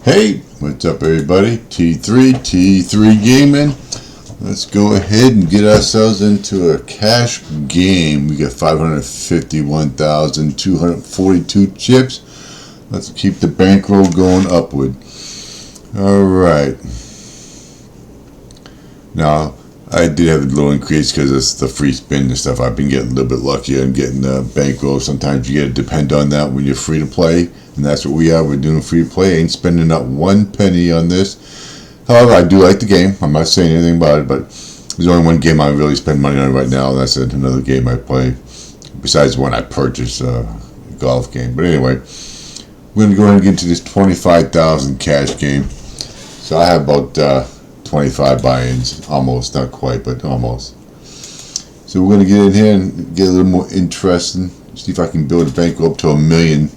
Hey, what's up everybody? T3 Gaming. Let's go ahead and get ourselves into a cash game. We got 551,242 chips. Let's keep the bankroll going upward. Alright. Now, I did have a little increase because it's the free spin and stuff. I've been getting a little bit luckier and getting bankroll. Sometimes you got to depend on that when you're free to play. And that's what we are. We're doing free to play. Ain't spending not one penny on this. However, I do like the game. I'm not saying anything about it, but there's only one game I really spend money on right now, and that's another game I play. Besides the one I purchased, a golf game. But anyway, we're going to go ahead and get into this 25,000 cash game. So I have about 25 buy-ins. Almost, not quite, but almost. So we're going to get in here and get a little more interesting. See if I can build a bankroll up to 1 million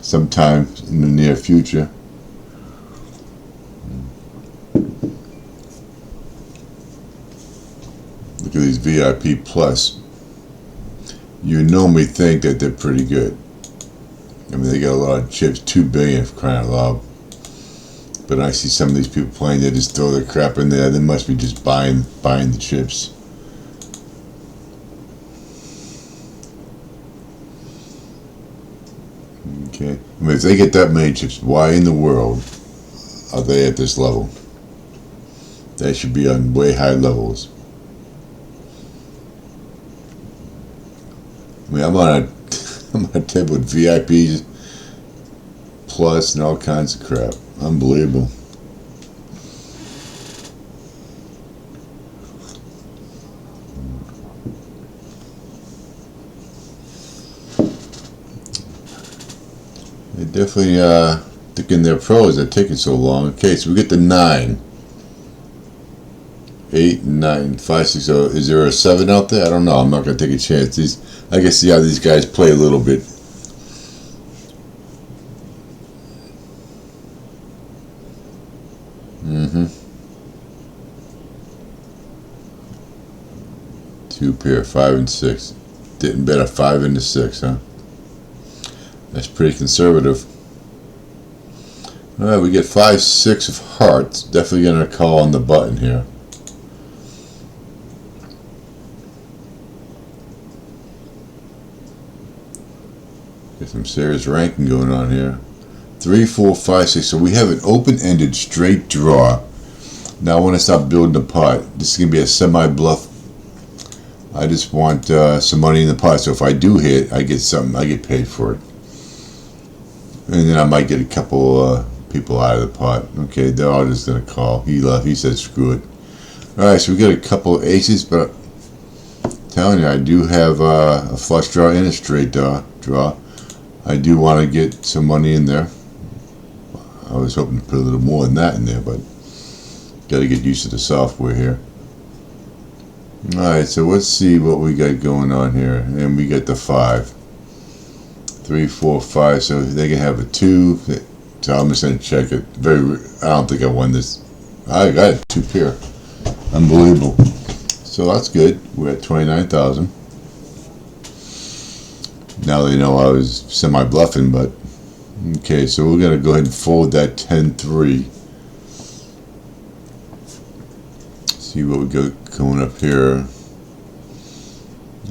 sometime in the near future. Look at these VIP Plus. You normally think that they're pretty good. I mean, they got a lot of chips, 2 billion for crying out loud. But I see some of these people playing, they just throw their crap in there. They must be just buying the chips. Okay. I mean, if they get that many chips, why in the world are they at this level? They should be on way high levels. I mean, I'm on a table with VIPs Plus and all kinds of crap. Unbelievable. They definitely thinking they're pros. They're taking so long. Okay, so we get the 9, 8, 9, 5, 6. Oh, is there a 7 out there? I don't know. I'm not gonna take a chance. I can see how these guys play a little bit. Two pair, 5 and 6. Didn't bet a 5 and a 6, huh? That's pretty conservative. Alright, we get 5, 6 of hearts. Definitely gonna call on the button here. Get some serious ranking going on here. 3, 4, 5, 6. So we have an open-ended straight draw. Now I want to start building the pot. This is gonna be a semi-bluff. I just want some money in the pot. So if I do hit, I get something. I get paid for it. And then I might get a couple people out of the pot. Okay, they're all just gonna call. He left. He said screw it. Alright, so we got a couple of aces, but I'm telling you, I do have a flush draw and a straight draw. I do want to get some money in there. I was hoping to put a little more than that in there, but got to get used to the software here. Alright, so let's see what we got going on here. And we got the 5. 3, 4, 5, so they can have a 2. So I'm just going to check it. I don't think I won this. I got a 2 pair. Unbelievable. So that's good. We're at 29,000. Now they know I was semi-bluffing, but okay, so we're going to go ahead and fold that 10-3. See what we got going up here.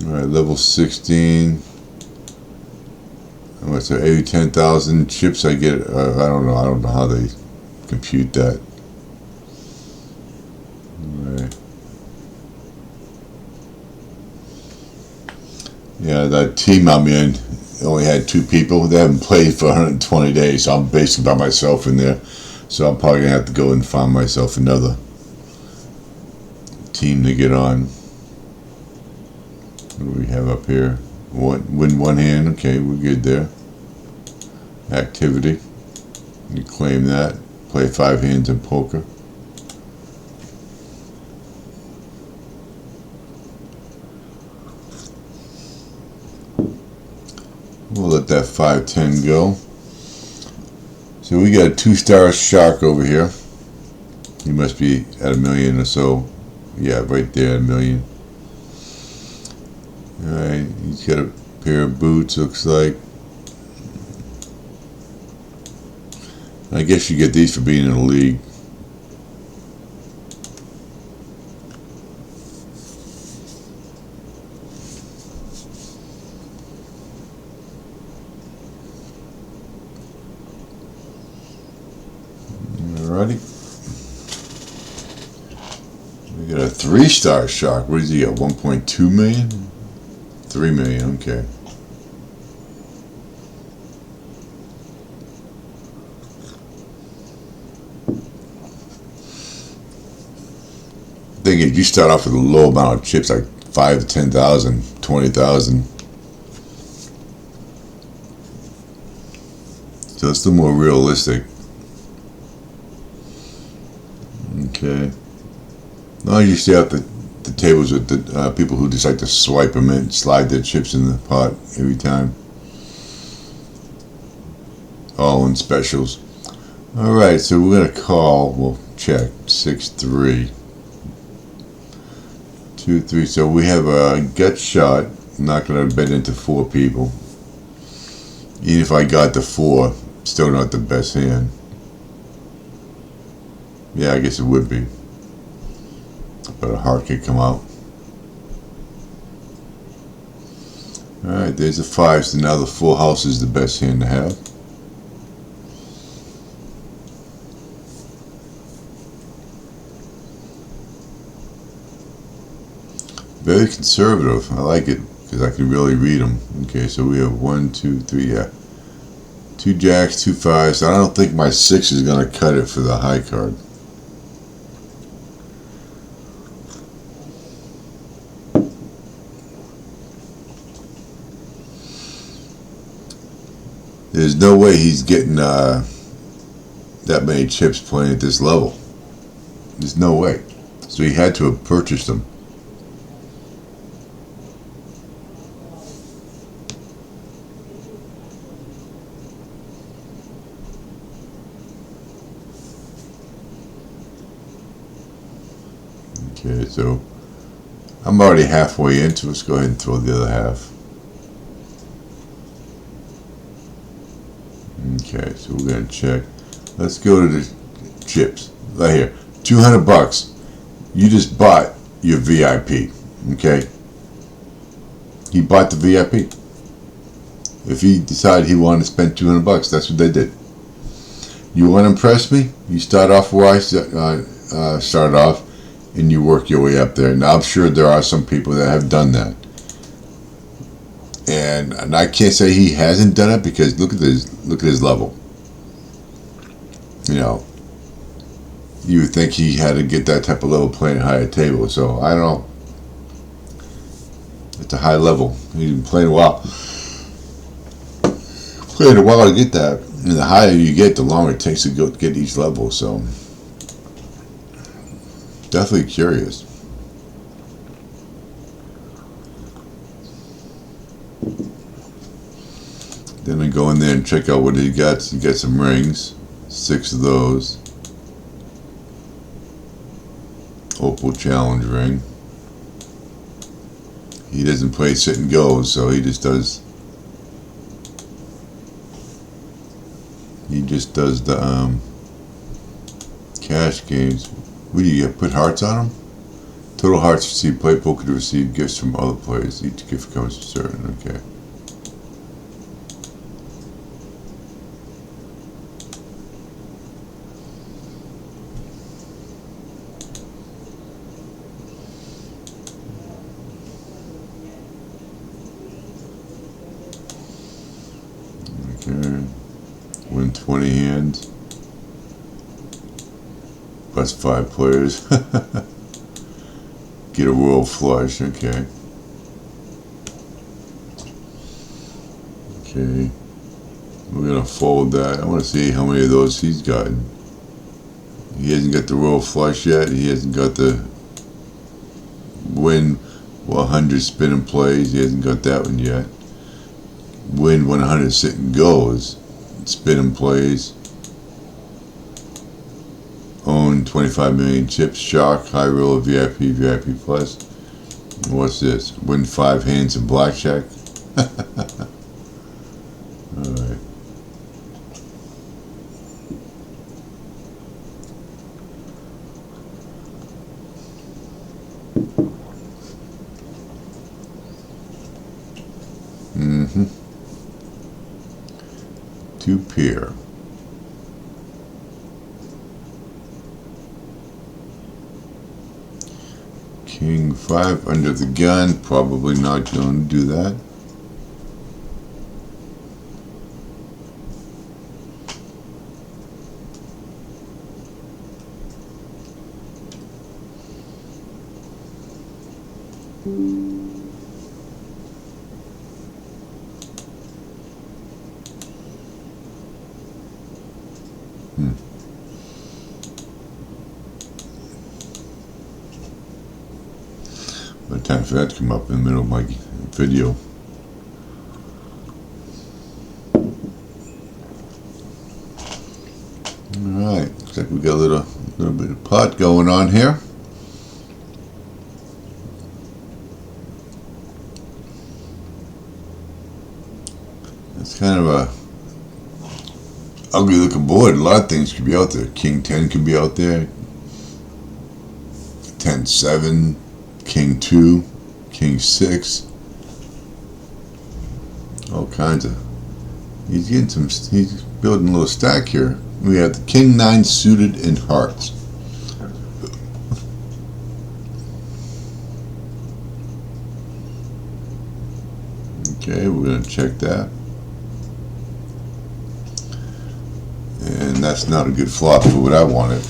Alright, level 16. What's that? 10,000 chips I get. I don't know how they compute that. Alright. Yeah, that team I'm in only had 2 people. They haven't played for 120 days, so I'm basically by myself in there. So I'm probably gonna have to go and find myself another team to get on. What do we have up here? Win one hand. Okay, we're good there. Activity. You claim that. Play 5 hands in poker. We'll let that 5-10 go. So we got a 2-star shark over here. He must be at 1 million or so. Yeah, right there, 1 million. Alright, he's got a pair of boots, looks like. I guess you get these for being in the league. Alrighty. We got a 3-star shark. What does he got? 1.2 million? 3 million, okay. Thing is, you start off with a low amount of chips, like 5 to 10,000, 20,000. So it's a little more realistic. Okay. Now you see out the tables with the people who just like to swipe them in, slide their chips in the pot every time. All in specials. Alright, so we're going to call, we'll check, 6-3. 2-3, so we have a gut shot. I'm not going to bet into 4 people. Even if I got the 4, still not the best hand. Yeah, I guess it would be. But a heart could come out. Alright, there's a 5, so now the full house is the best hand to have. Very conservative. I like it because I can really read them. Okay, so we have 1, 2, 3, yeah. 2 jacks, 2 5s. I don't think my 6 is going to cut it for the high card. There's no way he's getting that many chips playing at this level. There's no way. So he had to have purchased them. Okay, so I'm already halfway into it. Let's go ahead and throw the other half. Okay, so we're going to check. Let's go to the chips. Right here. $200. You just bought your VIP. Okay? He bought the VIP. If he decided he wanted to spend $200, that's what they did. You want to impress me? You start off where I started off, and you work your way up there. Now, I'm sure there are some people that have done that. And I can't say he hasn't done it because look at his level. You know, you would think he had to get that type of level playing at a higher table. So I don't know. It's a high level. He's been playing a while. Playing a while to get that. And the higher you get, the longer it takes to get each level. So definitely curious. Then I go in there and check out what he got. He got some rings, 6 of those. Opal challenge ring. He doesn't play sit and go, so he just does. He just does the cash games. What do you get? Put hearts on them? Total hearts received. Play poker to receive gifts from other players. Each gift comes to certain. Okay. Okay. Win 20 hands. Plus 5 players. Get a royal flush. Okay. Okay. We're gonna fold that. I want to see how many of those he's gotten. He hasn't got the royal flush yet. He hasn't got the win 100 spin and plays. He hasn't got that one yet. Win 100 sit and goes. Spin and plays. Own 25 million chips. Shark. High roller. VIP. VIP plus. What's this? Win 5 hands in blackjack. Alright. Two pair. King 5 under the gun. Probably not going to do that. By the time for that to come up in the middle of my video. Alright, looks like we got a little bit of pot going on here. It's kind of a ugly looking board. A lot of things could be out there. King 10 could be out there. 10-7. King 2, King 6, all kinds of. He's getting some. He's building a little stack here. We have the King 9 suited in hearts. Okay, we're gonna check that, and that's not a good flop for what I wanted.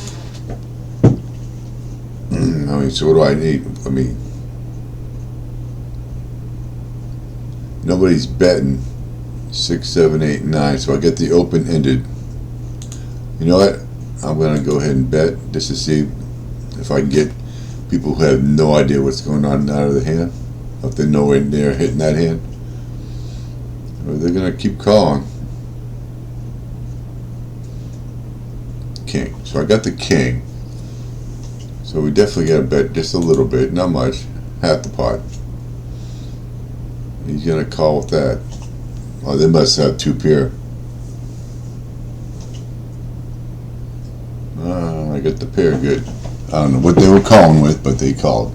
I mean, so what do I need? I mean, nobody's betting 6, 7, 8, 9, so I get the open-ended. You know what? I'm going to go ahead and bet just to see if I can get people who have no idea what's going on out of the hand, if they're nowhere near hitting that hand, or they're going to keep calling. King. So I got the king. So we definitely got to bet just a little bit, not much, half the pot. He's going to call with that. Oh, they must have two pair. I got the pair good. I don't know what they were calling with, but they called.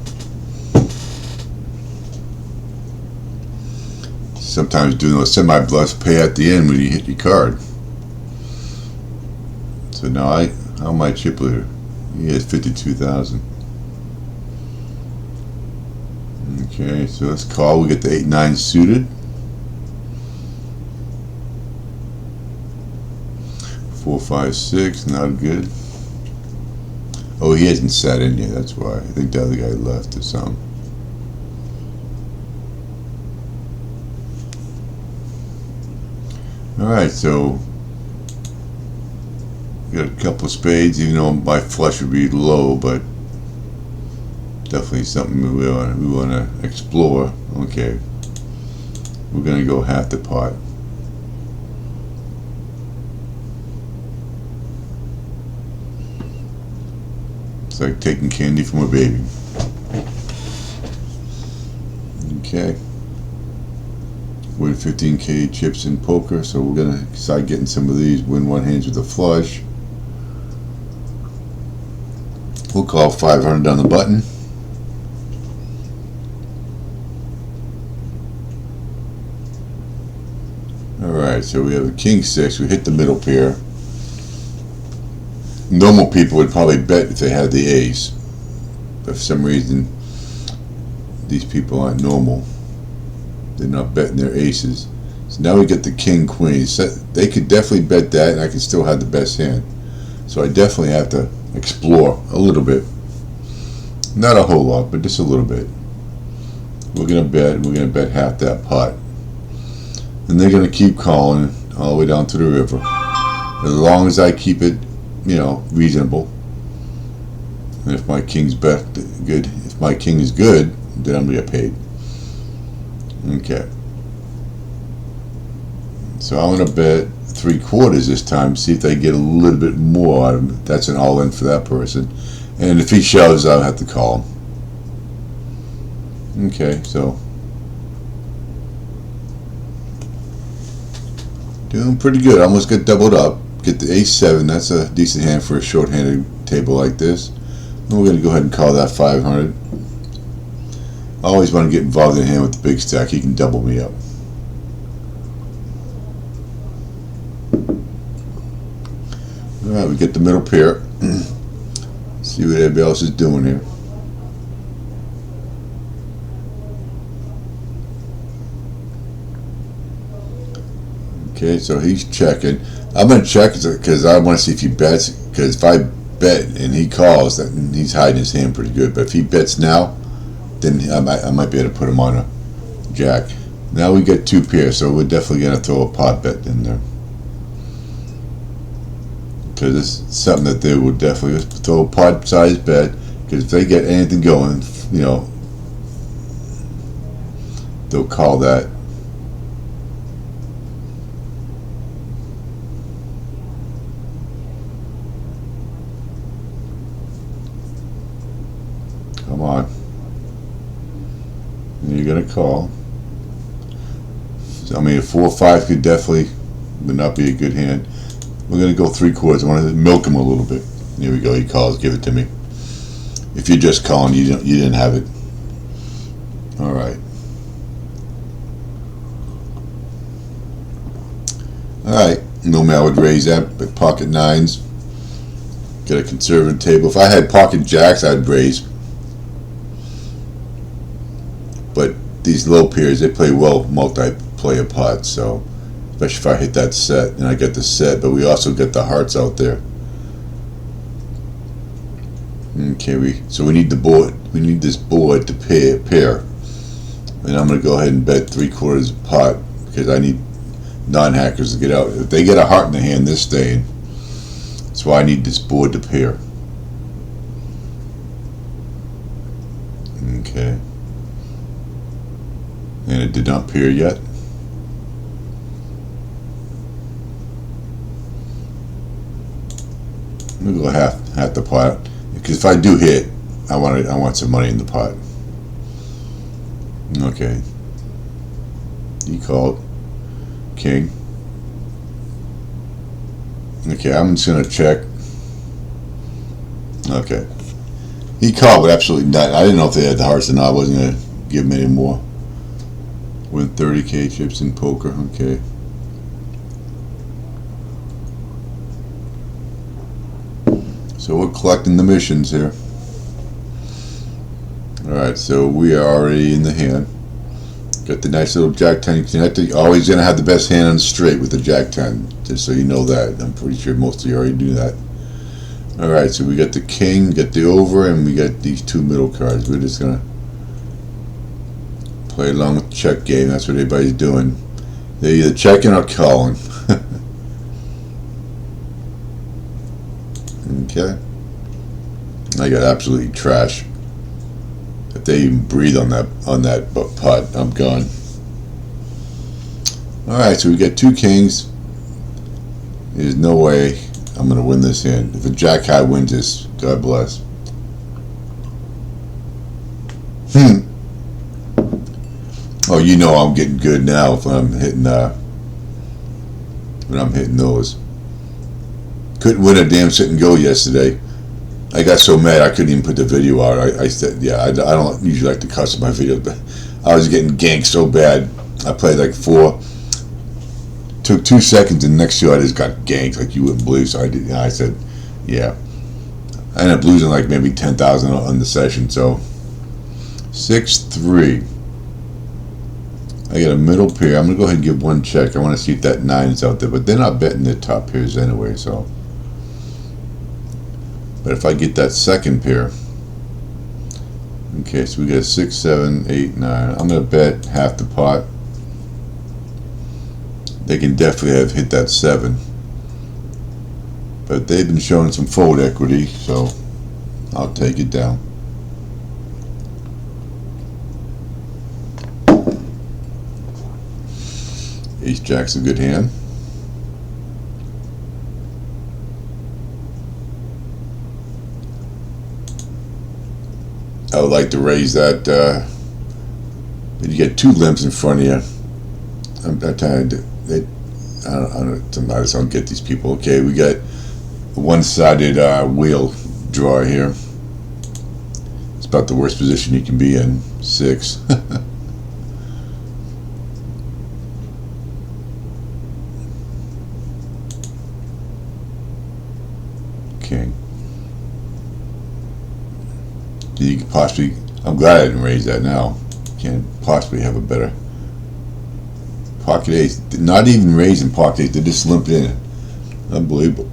Sometimes doing those semi-bluffs pay at the end when you hit your card. So now how my chip leader? He has 52,000. Okay, so let's call. We get the 8-9 suited. 4, 5, 6, not good. Oh, he hasn't sat in yet. That's why. I think the other guy left or something. All right, so got a couple of spades, even though my flush would be low, but definitely something we want to explore. Okay, we're gonna go half the pot. It's like taking candy from a baby. Okay, win 15K chips in poker, so we're gonna start getting some of these. Win one hands with a flush. We'll call 500 on the button. Alright, so we have a king 6. We hit the middle pair. Normal people would probably bet if they had the ace. But for some reason, these people aren't normal. They're not betting their aces. So now we get the king queen. So they could definitely bet that, and I can still have the best hand. So I definitely have to explore a little bit. Not a whole lot, but just a little bit. We're going to bet half that pot. And they're going to keep calling all the way down to the river. As long as I keep it, reasonable. And if my king's good, if my king is good, then I'm going to get paid. Okay. So I'm going to bet 3/4 this time, see if they get a little bit more out of it. That's an all-in for that person. And if he shoves, I'll have to call him. Okay, so doing pretty good. Almost got doubled up. Get the ace-7. That's a decent hand for a short-handed table like this. And we're going to go ahead and call that 500. I always want to get involved in a hand with the big stack. He can double me up. Alright, we get the middle pair. See what everybody else is doing here. Okay, so he's checking. I'm going to check because I want to see if he bets. Because if I bet and he calls, that he's hiding his hand pretty good. But if he bets now, then I might be able to put him on a jack. Now we get two pairs, so we're definitely going to throw a pot bet in there. Because it's something that they will definitely throw a pot size bet. Because if they get anything going, you know, they'll call that. Come on. You're going to call. I mean, a 4-5 could definitely would not be a good hand. We're going to go 3/4. I want to milk him a little bit. Here we go. He calls. Give it to me. If you're just calling, you didn't have it. All right. All right. Normally I would raise that, but pocket nines. Get a conservative table. If I had pocket jacks, I'd raise. But these low pairs, they play well multiplayer pots, so especially if I hit that set and I get the set, but we also get the hearts out there. Okay, so we need the board. We need this board to pair, and I'm going to go ahead and bet 3/4 pot because I need non-hackers to get out. If they get a heart in the hand, they're staying. That's why I need this board to pair. Okay. And it did not pair yet. I'm gonna go half the pot because if I do hit, I want some money in the pot. Okay. He called king. Okay, I'm just gonna check. Okay. He called with absolutely nothing. I didn't know if they had the hearts or not. I wasn't gonna give him any more. Win 30K chips in poker. Okay. So we're collecting the missions here. Alright, so we are already in the hand. Got the nice little Jack 10 connected. Always going to have the best hand on the straight with the Jack 10. Just so you know that. I'm pretty sure most of you already do that. Alright, so we got the king, got the over, and we got these two middle cards. We're just going to play along with the check game. That's what everybody's doing. They're either checking or calling. Okay. I got absolutely trash. If they even breathe on that putt, I'm gone. Alright, so we got two kings. There's no way I'm gonna win this hand. If a jack high wins this, God bless. Oh, you know I'm getting good now if I'm hitting when I'm hitting those. Couldn't win a damn sit and go yesterday. I got so mad I couldn't even put the video out. I said, yeah, I don't usually like to cuss in my videos, but I was getting ganked so bad. I played like 4, took 2 seconds, and next two I just got ganked like you wouldn't believe. So I said, yeah. I ended up losing like maybe 10,000 on the session. So 6-3. I got a middle pair. I'm gonna go ahead and give one check. I want to see if that 9 is out there, but they're not betting the top pairs anyway. So. But if I get that second pair, okay, so we got 6, 7, 8, 9. I'm gonna bet half the pot. They can definitely have hit that 7, but they've been showing some fold equity, so I'll take it down. Ace Jack's a good hand. I would like to raise that. You get 2 limps in front of you. I'm telling you, I just don't get these people. Okay, we got a one-sided wheel draw here. It's about the worst position you can be in. 6. king. You could possibly, I'm glad I didn't raise that now. Can't possibly have a better pocket ace. Not even raising pocket ace, they just limp in. Unbelievable.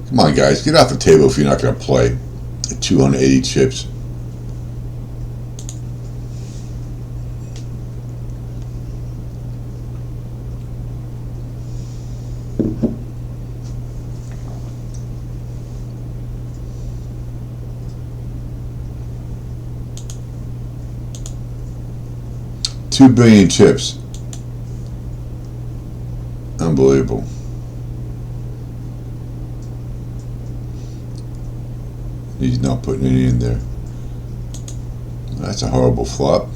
Come on, guys, get off the table if you're not going to play. 280 chips. $2 billion chips. Unbelievable. He's not putting any in there. That's a horrible flop.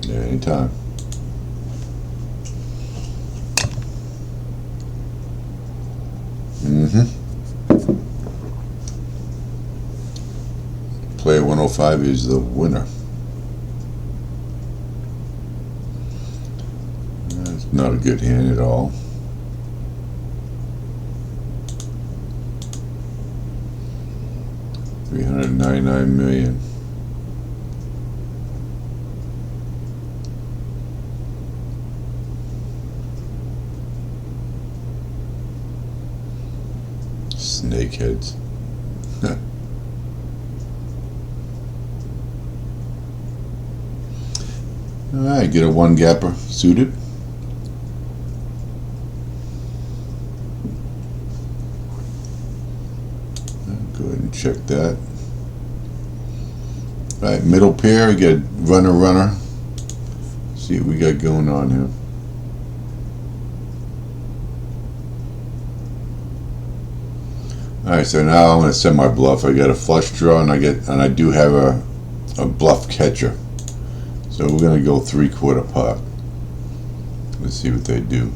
Yeah, anytime. Player 105 is the winner. That's not a good hand at all. $399 million. Snakeheads. Alright, get a one gapper suited. Go ahead and check that. Alright, middle pair, we got runner. See what we got going on here. Alright, so now I'm going to set my bluff. I got a flush draw and I do have a bluff catcher. So we're going to go 3/4 pot. Let's see what they do.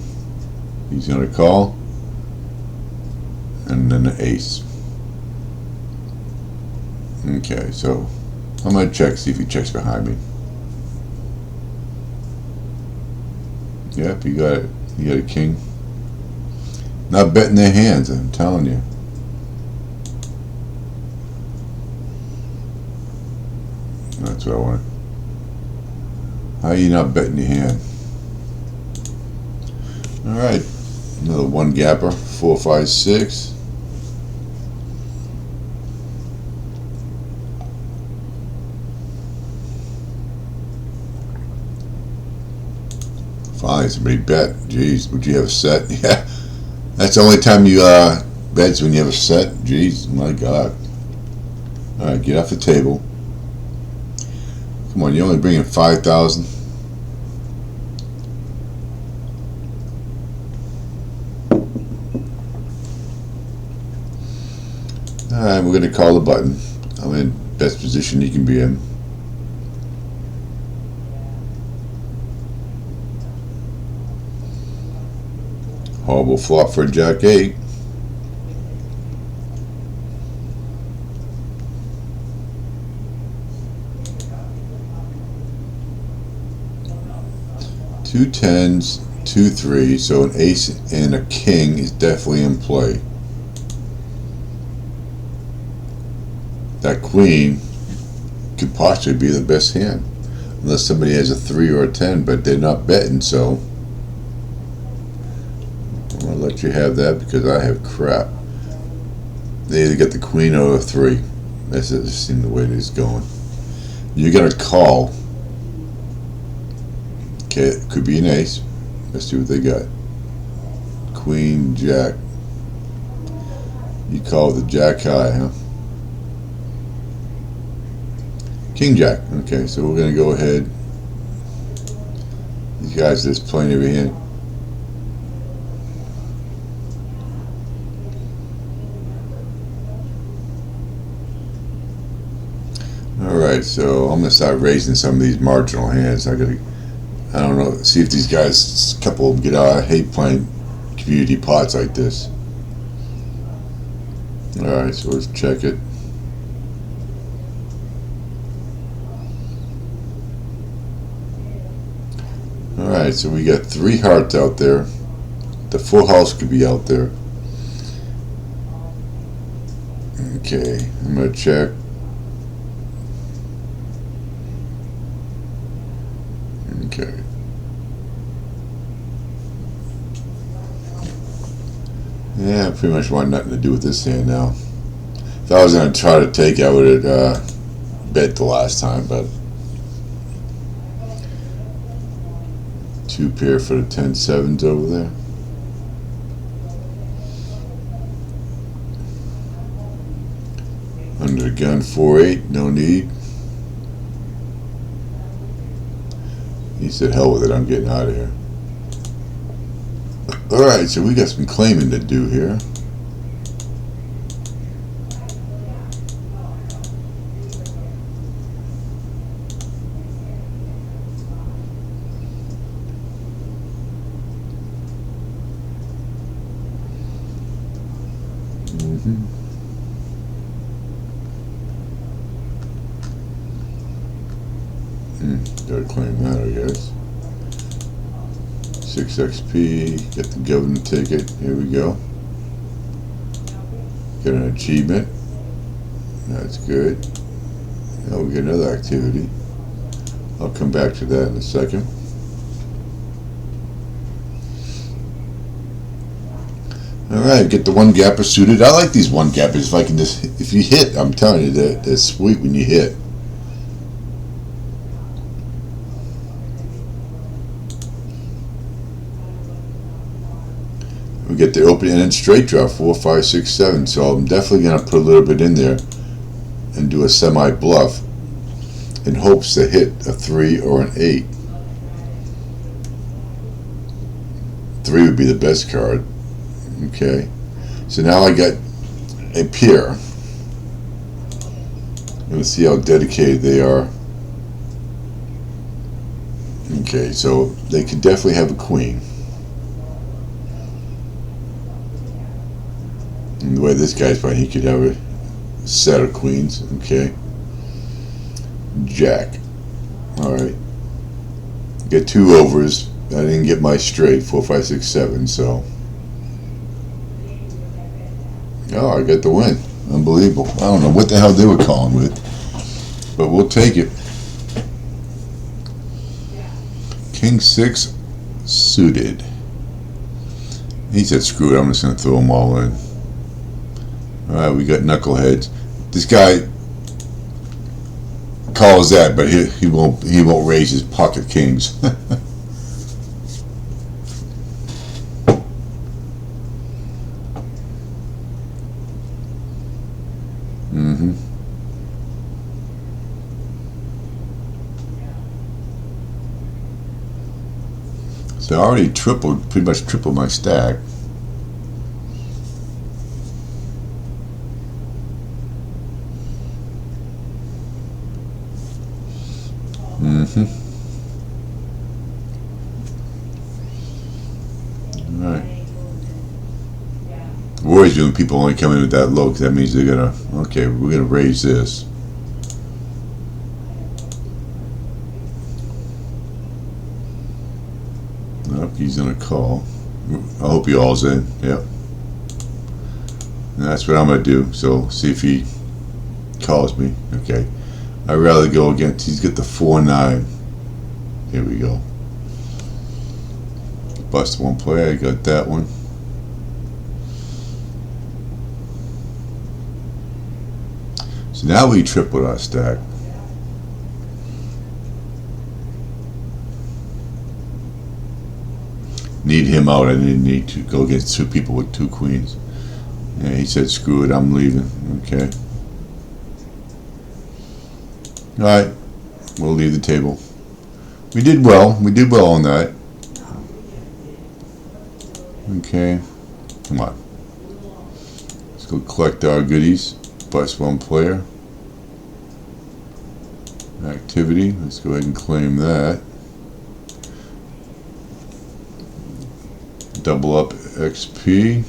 He's going to call. And then the ace. Okay, so I'm going to check, see if he checks behind me. Yep, you got it. You got a king. Not betting their hands, I'm telling you. That's what I want. How are you not betting your hand? Alright, another one gapper, 4, 5, 6. Finally, somebody bet. Jeez, would you have a set? Yeah, that's the only time you bet when you have a set. Jeez, my God. Alright, get off the table. Come on, you only bring in 5,000. Alright, we're going to call the button. I'm in best position you can be in. Horrible flop for Jack 8. Two tens, 2 3s, so an ace and a king is definitely in play. That queen could possibly be the best hand, unless somebody has a 3 or a 10, but they're not betting, so I'm gonna let you have that because I have crap. They either get the queen or a 3. That's just seems the way it is going. You're gonna call. Okay, it could be an ace. Let's see what they got. Queen, jack. You call the jack high, huh? King jack. Okay, so we're going to go ahead. These guys just playing every hand. Alright, so I'm going to start raising some of these marginal hands. I don't know, see if these guys, a couple of them get out. I hate playing community pots like this. Alright, so let's check it. Alright, so we got 3 hearts out there. The full house could be out there. Okay, I'm gonna check. Okay. Yeah, I pretty much want nothing to do with this hand now. If I was gonna try to take, I would have bet the last time, but 2 pair for the 10-7s over there. Under the gun 4-8, no need. He said, hell with it, I'm getting out of here. Alright, so we got some claiming to do here. Gotta claim that, I guess. 6 XP, get the government ticket, here we go. Get an achievement, that's good. Now we get another activity. I'll come back to that in a second. Alright, get the 1 gapper suited. I like these 1 gappers. If I can just, if you hit, I'm telling you, they're sweet when you hit. We get the open-ended straight draw, 4, 5, 6, 7. So I'm definitely going to put a little bit in there and do a semi-bluff in hopes to hit a 3 or an 8. 3 would be the best card. Okay. So now I got a pair. I'm going to see how dedicated they are. Okay, so they could definitely have a queen. And the way this guy's playing, he could have a set of queens. Okay. Jack. Alright. Get 2 overs. I didn't get my straight. 4, 5, 6, 7. So. Oh, I got the win. Unbelievable. I don't know what the hell they were calling with. But we'll take it. King 6 suited. He said, screw it. I'm just going to throw them all in. Alright, we got knuckleheads. This guy calls that, but he won't raise his pocket kings. So I already pretty much tripled my stack. Alright. Worries me when people only come in with that low, because that means they're gonna, okay, we're gonna raise this. Nope, he's gonna call. I hope he all's in, yep. And that's what I'm gonna do, so see if he calls me. Okay. I'd rather go against, he's got the 4-9. Here we go. Bust 1 play, I got that one. So now we tripled our stack. Need him out, I didn't need to go against 2 people with 2 queens. Yeah, he said screw it, I'm leaving. Okay. Alright, we'll leave the table. We did well on that. Okay, come on. Let's go collect our goodies. Bust 1 player. Activity, let's go ahead and claim that. Double up XP.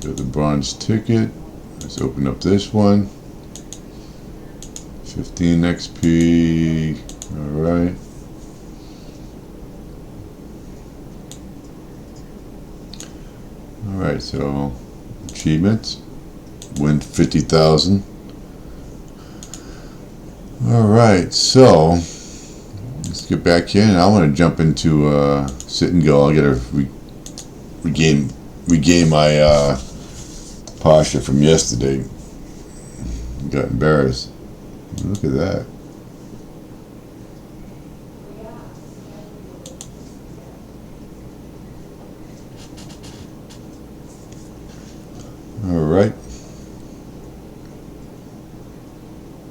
Go to the bronze ticket. Let's open up this one. 15 XP. Alright. Alright, so achievements. Win 50,000. Alright, so let's get back in. I want to jump into sit and go. I gotta regain my posture from yesterday. Got embarrassed. Look at that. Alright.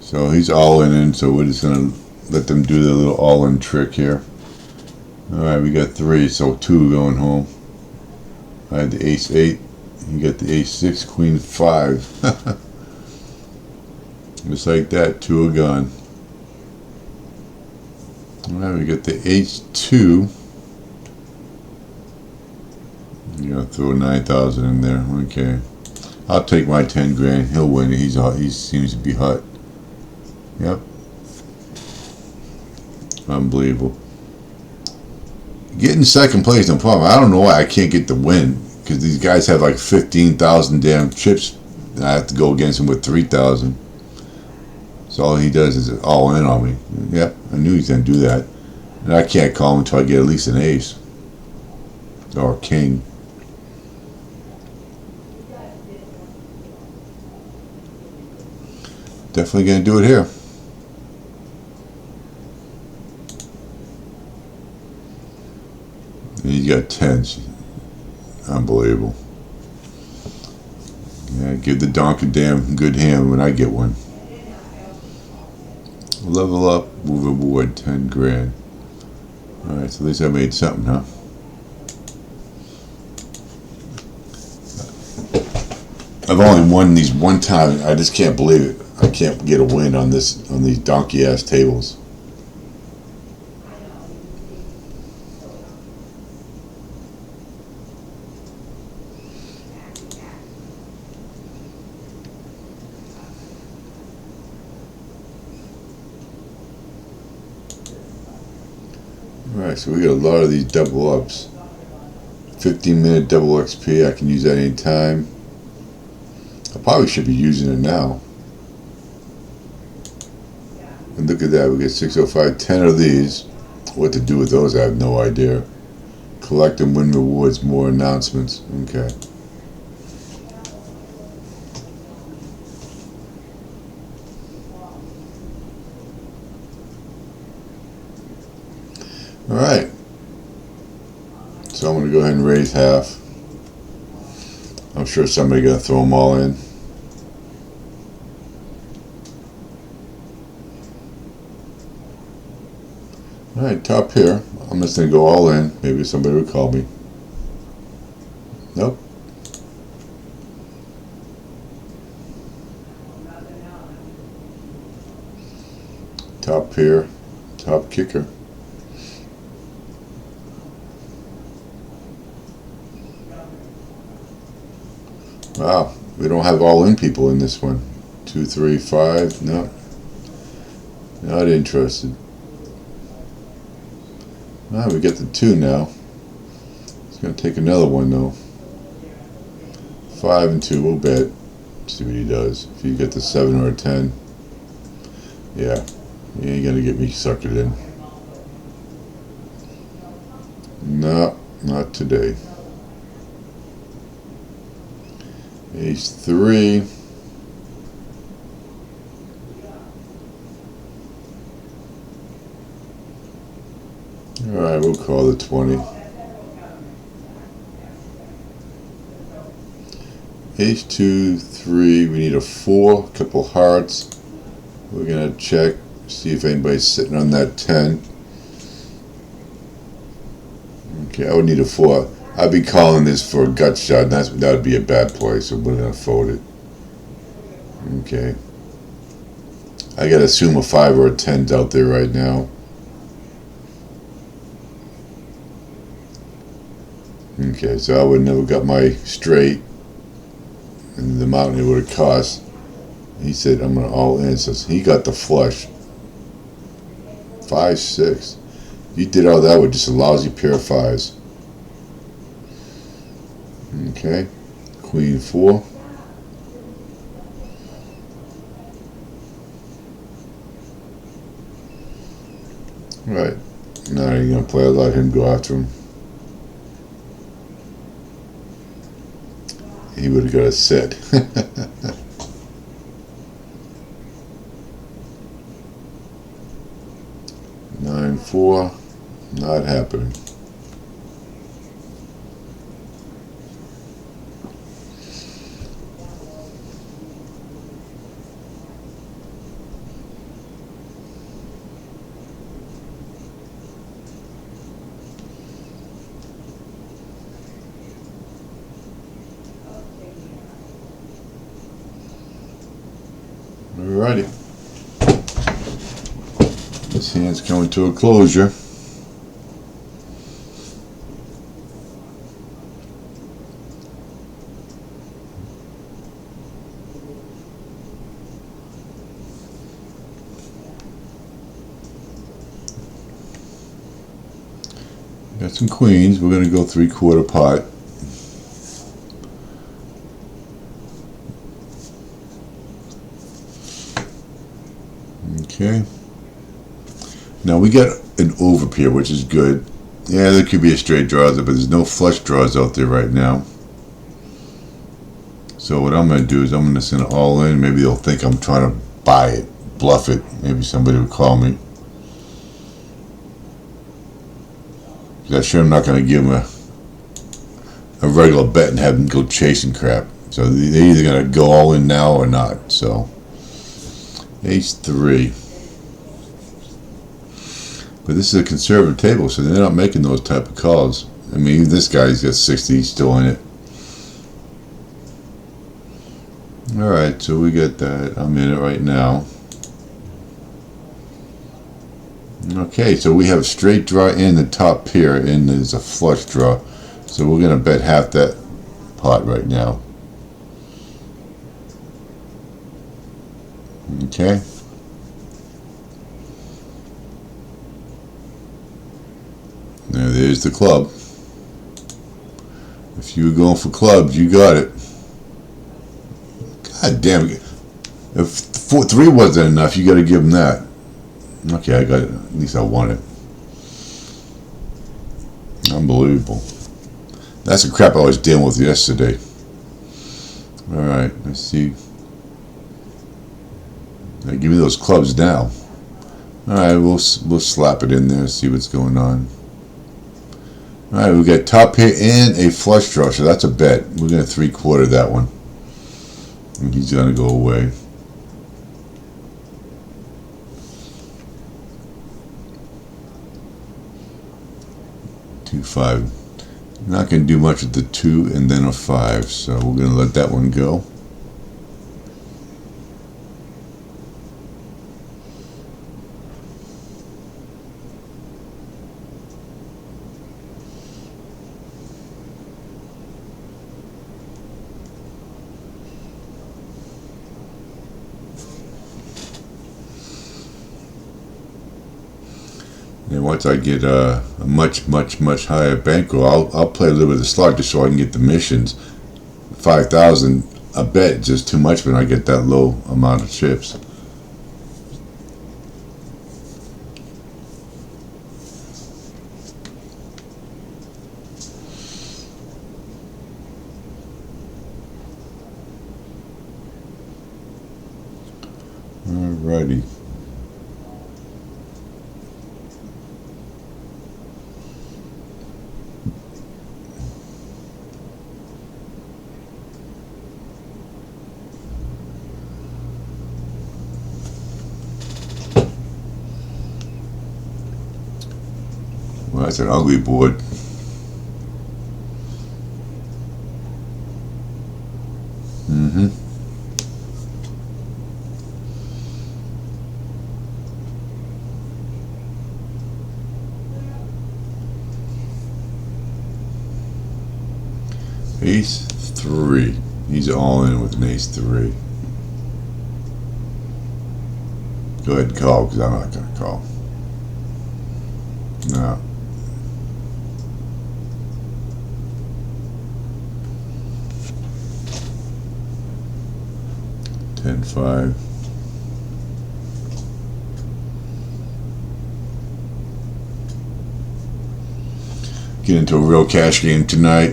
So he's all in, so we're just going to let them do the little all-in trick here. Alright, we got 3, so 2 going home. I had the ace 8. You got the ace 6, queen 5. Just like that, 2 are gone. Alright, we got the ace 2. You gotta throw 9,000 in there. Okay. I'll take my 10 grand. He'll win. He seems to be hot. Yep. Unbelievable. Getting second place, no problem. I don't know why I can't get the win. Because these guys have like 15,000 damn chips. And I have to go against them with 3,000. So all he does is all in on me. Yep, I knew he was going to do that. And I can't call him until I get at least an ace. Or a king. Definitely going to do it here. And he's got 10s. Unbelievable. Yeah, give the donkey damn good hand when I get one. Level up, move aboard, 10 grand. Alright, so at least I made something, huh? I've only won these one time. I just can't believe it. I can't get a win on these donkey ass tables. Alright, so we got a lot of these double ups. 15-minute double XP, I can use that anytime. I probably should be using it now. And look at that, we get 605, 10 of these. What to do with those, I have no idea. Collect and win rewards, more announcements. Okay. Alright. So I'm going to go ahead and raise half. I'm sure somebody's going to throw them all in. Alright, top here. I'm just going to go all in. Maybe somebody would call me. Nope. Top here. Top kicker. Wow, we don't have all in people in this one. 2, 3, 5. No. Not interested. Ah, we get the 2 now. It's going to take another one though. 5 and 2, we'll bet. See what he does. If you get the 7 or a 10. Yeah, he ain't going to get me suckered in. No, not today. Ace 3. Alright, we'll call it 20. Ace 2, 3, we need a 4, couple hearts. We're going to check, see if anybody's sitting on that 10. Okay, I would need a 4. I'd be calling this for a gut shot, and that would be a bad play, so we're going to fold it. Okay. I got to assume a 5 or a 10's out there right now. Okay, so I would never got my straight, and the amount it would have cost. He said, I'm going to all in, so he got the flush. 5, 6. You did all that with just a lousy pair of 5s. Okay. Queen 4. Right. Now you're gonna play. I'll let him go after him. He would have got a set. 9-4. Not happening. Alrighty. This hand's coming to a closure. Got some queens. We're going to go 3/4 pot. Okay. Now we got an overpair, which is good. Yeah, there could be a straight draw there, but there's no flush draws out there right now. So what I'm going to do is I'm going to send it all in. Maybe they'll think I'm trying to buy it, bluff it. Maybe somebody will call me. I'm sure I'm not going to give them a regular bet and have them go chasing crap. So they're either going to go all in now or not. So Ace-3. But this is a conservative table, so they're not making those type of calls. I mean, even this guy's got 60 still in it. Alright, so we got that. I'm in it right now. Okay, so we have straight draw in the top pair, and there's a flush draw. So we're going to bet half that pot right now. Okay. Now there's the club. If you were going for clubs, you got it. God damn it. If 3 wasn't enough, you got to give them that. Okay, I got it. At least I won it. Unbelievable. That's the crap I was dealing with yesterday. Alright, let's see. Now, give me those clubs now. Alright, we'll slap it in there, see what's going on. Alright, we got top pair and a flush draw, so that's a bet. We're going to 3/4 that one. And he's going to go away. Two-5. Not going to do much with the 2 and then a 5, so we're going to let that one go. And once I get a much higher bankroll, I'll play a little bit of the slot just so I can get the missions. 5,000 a bet is just too much when I get that low amount of chips. Alrighty. Well, that's an ugly board. Ace-3. He's all in with an Ace-3. Go ahead and call, because I'm not going to call. No. 5. Get into a real cash game tonight.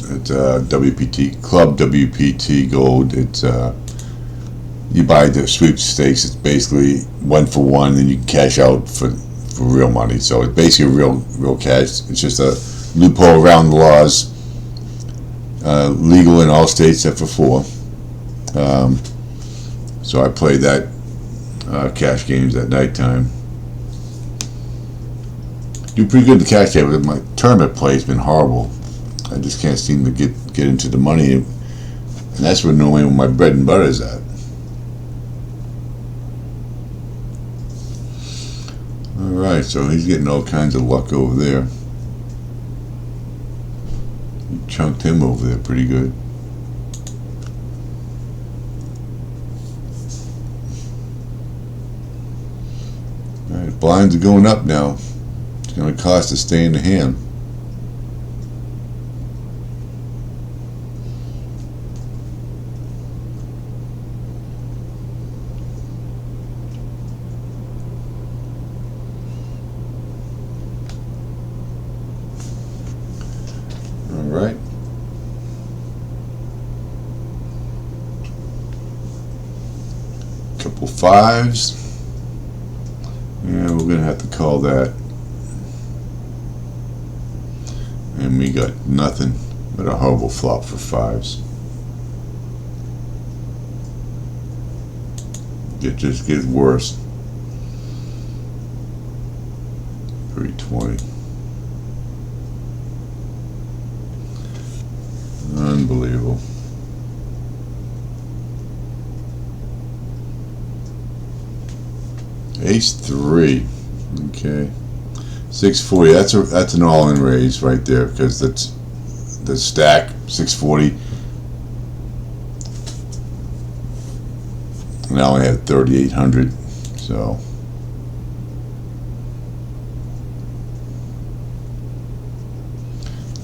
It's WPT Club WPT Gold. It's you buy the sweepstakes. It's basically 1 for 1, and you can cash out for real money. So it's basically real cash. It's just a loophole around the laws. Legal in all states except for 4. So I play that cash games at nighttime. Do pretty good in the cash game, but my tournament play has been horrible. I just can't seem to get into the money, and that's where normally my bread and butter is at. Alright, so he's getting all kinds of luck over there. You chunked him over there pretty good. Alright, blinds are going up now. It's going to cost to stay in the hand. Alright. Couple 5s. Yeah, we're going to have to call that. And we got nothing but a horrible flop for 5s. It just gets worse. 320. Unbelievable. Ace 3. Okay. 640. That's an all-in raise right there, because that's the stack 640. And I only have 3,800, so.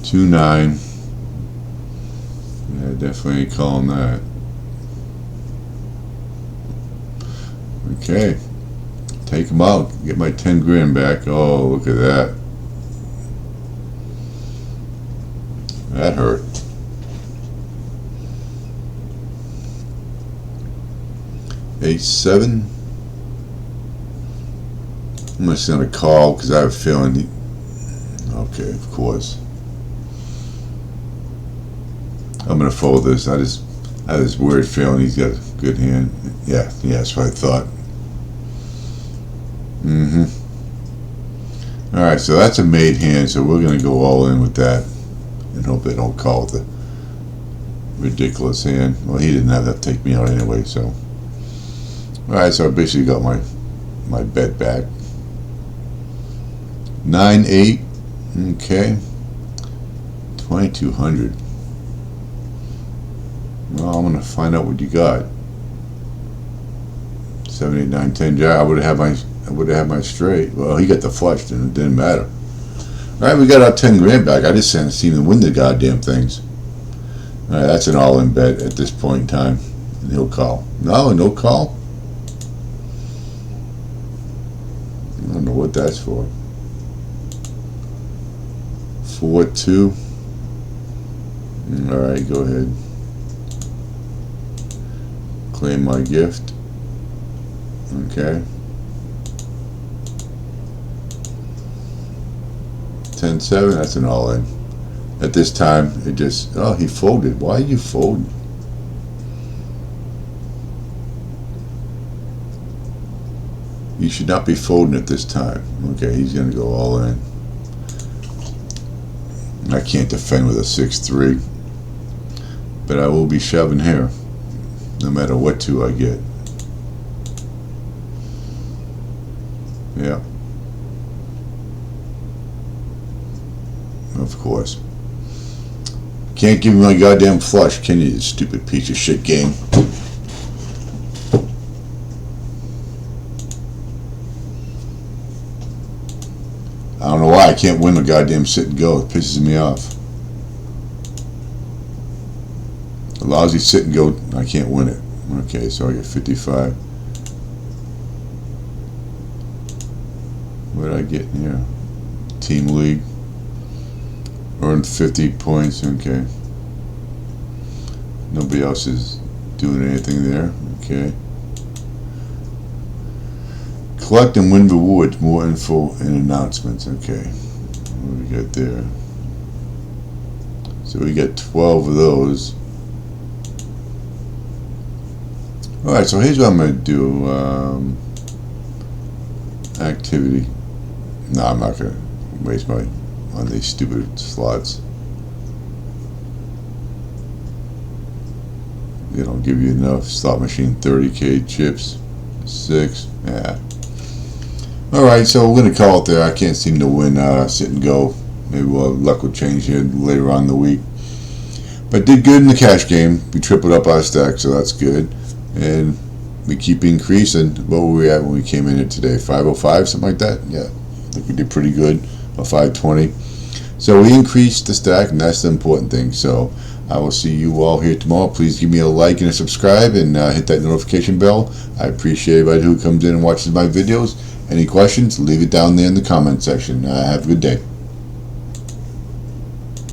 Two 9. Yeah, definitely ain't calling that. Okay. Take them out. Get my 10 grand back. Oh, look at that. That hurt. Ace 7. I'm just gonna call because I have a feeling he. Okay, of course. I'm gonna fold this. I have this weird feeling he's got a good hand. Yeah, that's what I thought. Alright, so that's a made hand, so we're going to go all in with that and hope they don't call it the ridiculous hand. Well, he didn't have that take me out anyway, so. Alright, so I basically got my bet back. 9-8. Okay. 2,200. Well, I'm going to find out what you got. 7, 8, 9, 10. Yeah, I would have had my straight. Well, he got the flush, and it didn't matter. Alright, we got our 10 grand back. I just can't seem to win the goddamn things. Alright, that's an all-in bet at this point in time. And he'll call. No call? I don't know what that's for. 4-2. Alright, go ahead. Claim my gift. Okay. 10-7, that's an all-in. At this time, it just, oh, he folded. Why are you folding? You should not be folding at this time. Okay, he's going to go all in. I can't defend with a 6-3. But I will be shoving here, no matter what 2 I get. Yeah. Of course. Can't give me my goddamn flush, can you, you stupid piece of shit game? I don't know why I can't win the goddamn sit and go. It pisses me off. A lousy sit and go, I can't win it. Okay, so I get 55. What did I get in here? Team league. Earned 50 points. Okay. Nobody else is doing anything there. Okay. Collect and win rewards. More info and announcements. Okay. What do we got there? So we got 12 of those. Alright, so here's what I'm going to do. Activity. No, I'm not going to waste my on these stupid slots. They don't give you enough. Slot machine 30k chips. 6. Yeah. Alright, so we're going to call it there. I can't seem to win sit and go. Maybe luck will change here later on in the week. But did good in the cash game. We tripled up our stack, so that's good. And we keep increasing. What were we at when we came in here today? 505, something like that? Yeah. I think we did pretty good. A 520. So we increased the stack, and that's the important thing. So I will see you all here tomorrow. Please give me a like and a subscribe, and hit that notification bell. I appreciate everybody who comes in and watches my videos. Any questions, leave it down there in the comment section. Have a good day.